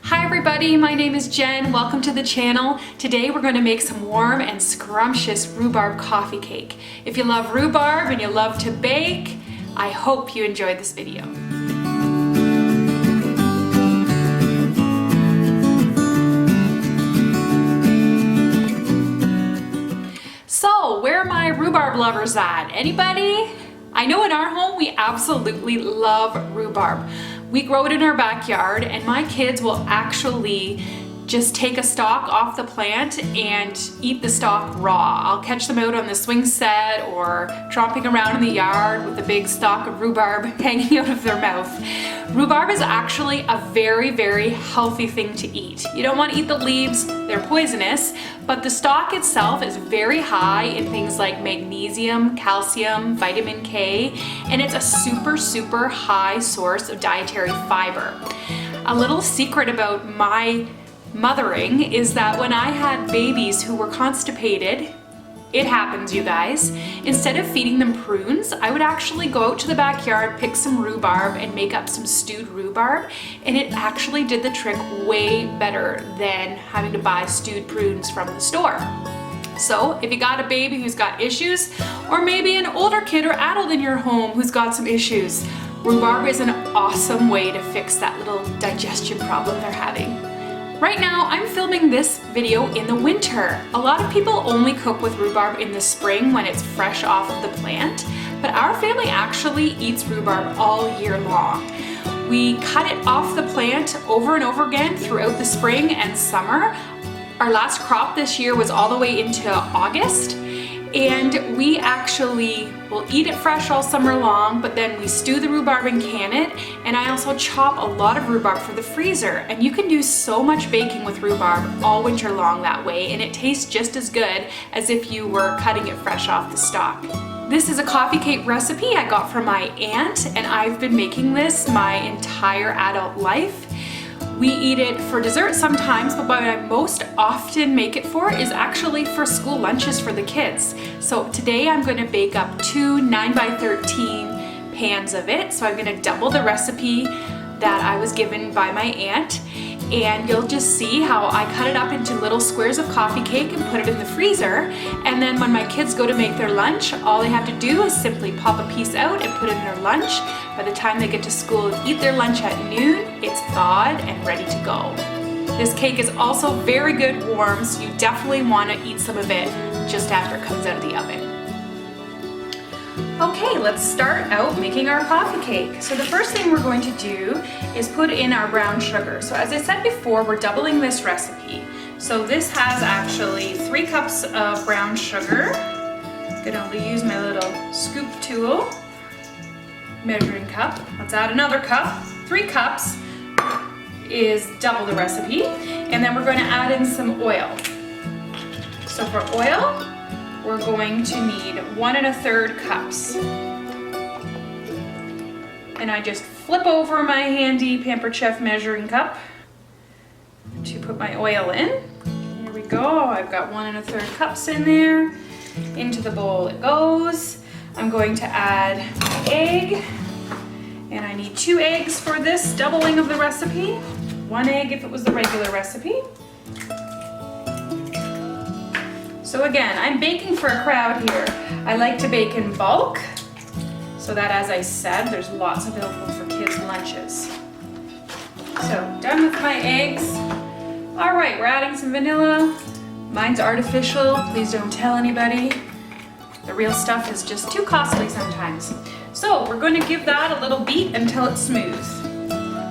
Hi everybody, my name is Jen. Welcome to the channel. Today we're going to make some warm and scrumptious rhubarb coffee cake. If you love rhubarb and you love to bake, I hope you enjoyed this video. So, where are my rhubarb lovers at? Anybody? I know in our home we absolutely love rhubarb. We grow it in our backyard and my kids will actually just take a stalk off the plant and eat the stalk raw. I'll catch them out on the swing set or tromping around in the yard with a big stalk of rhubarb hanging out of their mouth. Rhubarb is actually a very, very healthy thing to eat. You don't want to eat the leaves, they're poisonous, but the stalk itself is very high in things like magnesium, calcium, vitamin K, and it's a super, super high source of dietary fiber. A little secret about my mothering is that when I had babies who were constipated, it happens, you guys, instead of feeding them prunes, I would actually go out to the backyard, pick some rhubarb and make up some stewed rhubarb, and it actually did the trick way better than having to buy stewed prunes from the store. So if you got a baby who's got issues, or maybe an older kid or adult in your home who's got some issues, rhubarb is an awesome way to fix that little digestion problem they're having. Right now, I'm filming this video in the winter. A lot of people only cook with rhubarb in the spring when it's fresh off of the plant, but our family actually eats rhubarb all year long. We cut it off the plant over and over again throughout the spring and summer. Our last crop this year was all the way into August, and we actually will eat it fresh all summer long, but then we stew the rhubarb and can it, and I also chop a lot of rhubarb for the freezer, and you can do so much baking with rhubarb all winter long that way, and it tastes just as good as if you were cutting it fresh off the stalk. This is a coffee cake recipe I got from my aunt, and I've been making this my entire adult life. We eat it for dessert sometimes, but what I most often make it for is actually for school lunches for the kids. So today I'm going to bake up 2 9x13 pans of it. So I'm going to double the recipe that I was given by my aunt, and you'll just see how I cut it up into little squares of coffee cake and put it in the freezer. And then when my kids go to make their lunch, all they have to do is simply pop a piece out and put it in their lunch. By the time they get to school and eat their lunch at noon, it's thawed and ready to go. This cake is also very good warm, so you definitely want to eat some of it just after it comes out of the oven. Okay, let's start out making our coffee cake. So the first thing we're going to do is put in our brown sugar. So as I said before, we're doubling this recipe. So this has actually 3 cups of brown sugar. I'm gonna use my little scoop tool, measuring cup. Let's add another cup. 3 cups is double the recipe. And then we're going to add in some oil. So for oil, we're going to need 1 1/3 cups. And I just flip over my handy Pampered Chef measuring cup to put my oil in. Here we go. I've got 1 1/3 cups in there. Into the bowl it goes. I'm going to add my egg, and I need 2 eggs for this doubling of the recipe. 1 egg if it was the regular recipe. So again, I'm baking for a crowd here. I like to bake in bulk, so that, as I said, there's lots available for kids' lunches. So, done with my eggs. All right, we're adding some vanilla. Mine's artificial, please don't tell anybody. The real stuff is just too costly sometimes. So, we're going to give that a little beat until it's smooth.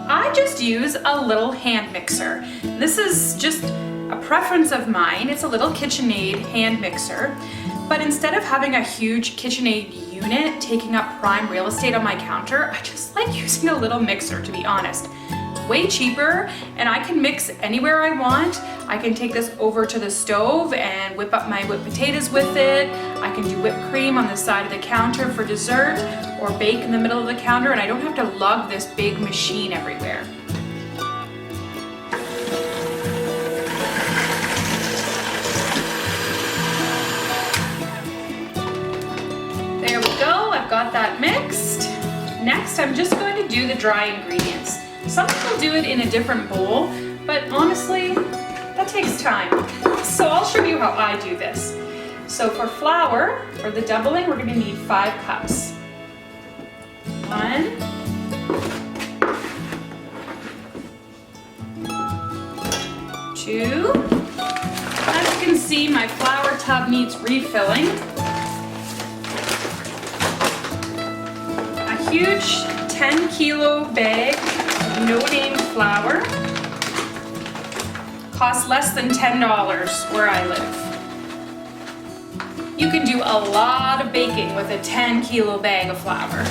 I just use a little hand mixer. This is just a preference of mine. It's a little KitchenAid hand mixer, but instead of having a huge KitchenAid unit taking up prime real estate on my counter, I just like using a little mixer, to be honest. It's way cheaper, and I can mix anywhere I want. I can take this over to the stove and whip up my whipped potatoes with it. I can do whipped cream on the side of the counter for dessert, or bake in the middle of the counter, and I don't have to lug this big machine everywhere. There we go, I've got that mixed. Next, I'm just going to do the dry ingredients. Some people do it in a different bowl, but honestly, that takes time. So I'll show you how I do this. So for flour, for the doubling, we're gonna need 5 cups. 1, 2. As you can see, my flour tub needs refilling. A huge 10-kilo bag of no-name flour costs less than $10 where I live. You can do a lot of baking with a 10-kilo bag of flour.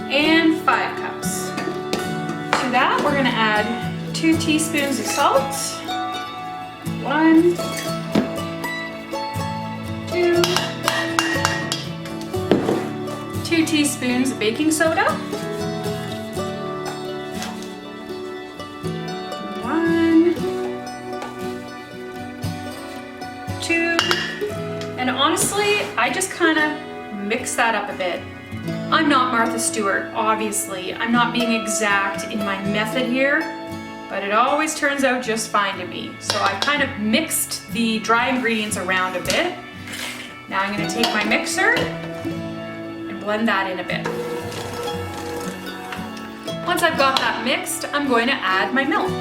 And 5 cups. To that, we're gonna add 2 teaspoons of salt. 1, 2. 2 teaspoons of baking soda. 1, 2. And honestly, I just kind of mix that up a bit. I'm not Martha Stewart, obviously. I'm not being exact in my method here, but it always turns out just fine to me. So I kind of mixed the dry ingredients around a bit. Now I'm going to take my mixer and blend that in a bit. Once I've got that mixed, I'm going to add my milk.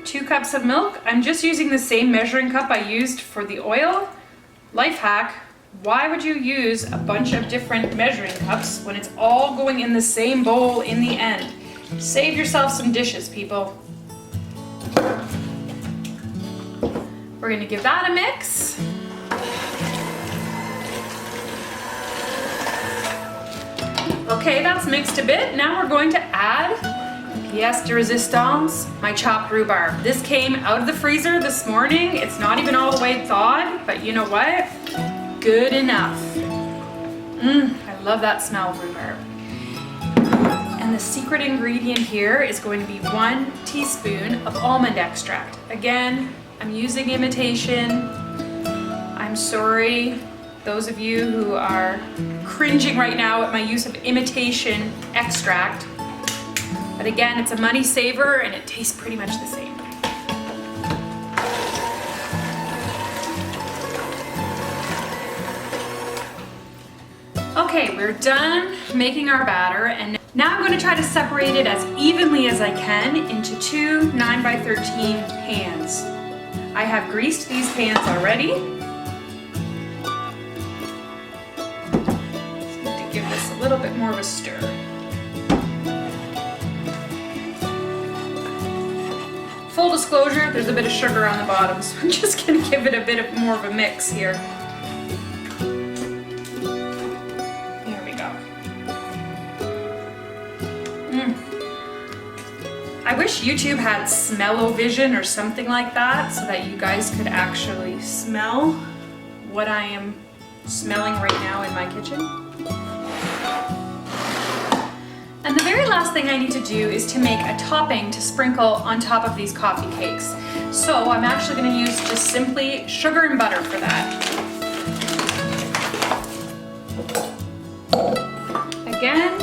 2 cups of milk. I'm just using the same measuring cup I used for the oil. Life hack. Why would you use a bunch of different measuring cups when it's all going in the same bowl in the end? Save yourself some dishes, people. We're gonna give that a mix. Okay, that's mixed a bit. Now we're going to add pièce de résistance, my chopped rhubarb. This came out of the freezer this morning. It's not even all the way thawed, but you know what? Good enough. I love that smell of rhubarb. And the secret ingredient here is going to be 1 teaspoon of almond extract. Again, I'm using imitation. I'm sorry, those of you who are cringing right now at my use of imitation extract. But again, it's a money saver and it tastes pretty much the same. Okay, we're done making our batter, and now I'm going to try to separate it as evenly as I can into 2 9x13 pans. I have greased these pans already. Just need to give this a little bit more of a stir. Full disclosure, there's a bit of sugar on the bottom, so I'm just going to give it a bit more of a mix here. I wish YouTube had smell-o-vision or something like that so that you guys could actually smell what I am smelling right now in my kitchen. And the very last thing I need to do is to make a topping to sprinkle on top of these coffee cakes. So I'm actually going to use just simply sugar and butter for that. Again,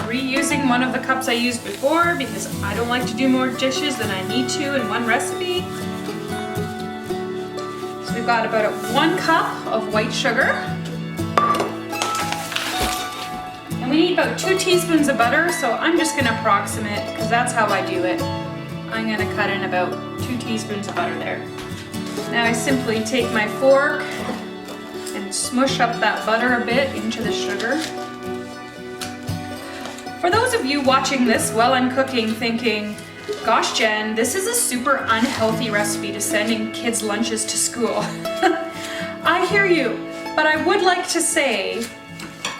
reusing one of the cups I used before because I don't like to do more dishes than I need to in one recipe. So we've got about 1 cup of white sugar. And we need about 2 teaspoons of butter, so I'm just gonna approximate because that's how I do it. I'm gonna cut in about 2 teaspoons of butter there. Now I simply take my fork and smush up that butter a bit into the sugar. For those of you watching this while I'm cooking thinking, gosh Jen, this is a super unhealthy recipe to sending kids lunches to school. I hear you, but I would like to say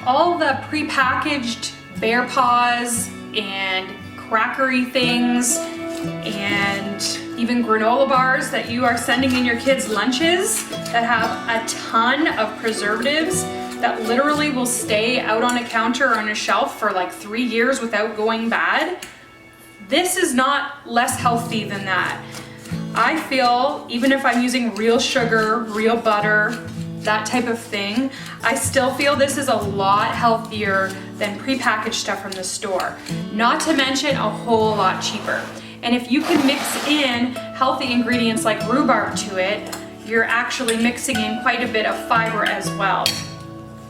all the prepackaged bear paws and crackery things and even granola bars that you are sending in your kids' lunches that have a ton of preservatives that literally will stay out on a counter or on a shelf for like 3 years without going bad. This is not less healthy than that. I feel even if I'm using real sugar, real butter, that type of thing, I still feel this is a lot healthier than prepackaged stuff from the store. Not to mention a whole lot cheaper. And if you can mix in healthy ingredients like rhubarb to it, you're actually mixing in quite a bit of fiber as well.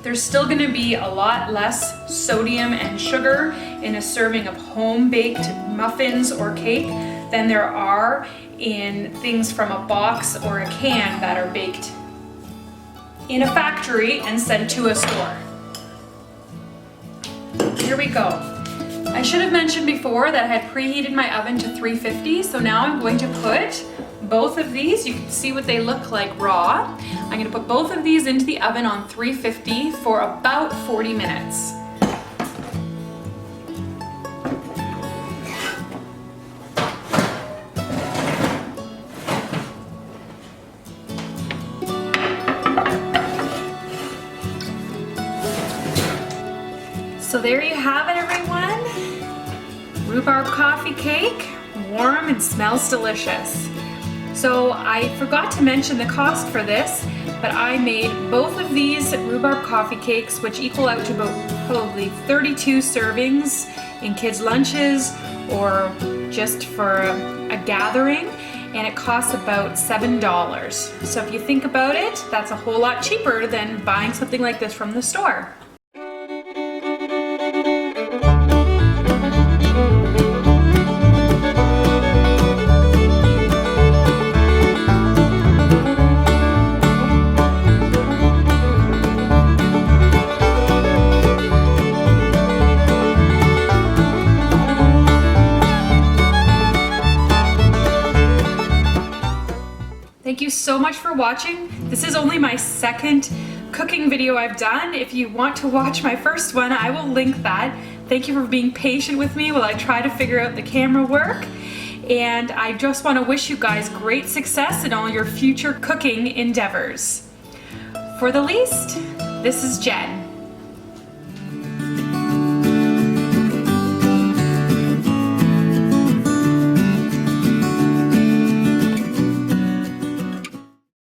There's still going to be a lot less sodium and sugar in a serving of home-baked muffins or cake than there are in things from a box or a can that are baked in a factory and sent to a store. Here we go. I should have mentioned before that I had preheated my oven to 350, so now I'm going to put both of these, you can see what they look like raw. I'm going to put both of these into the oven on 350 for about 40 minutes. So there you have it, everyone. Rhubarb coffee cake, warm and smells delicious. So I forgot to mention the cost for this, but I made both of these rhubarb coffee cakes, which equal out to about probably 32 servings in kids' lunches or just for a gathering, and it costs about $7. So if you think about it, that's a whole lot cheaper than buying something like this from the store. Thank you so much for watching. This is only my second cooking video I've done. If you want to watch my first one, I will link that. Thank you for being patient with me while I try to figure out the camera work. And I just want to wish you guys great success in all your future cooking endeavors. For the least, this is Jen.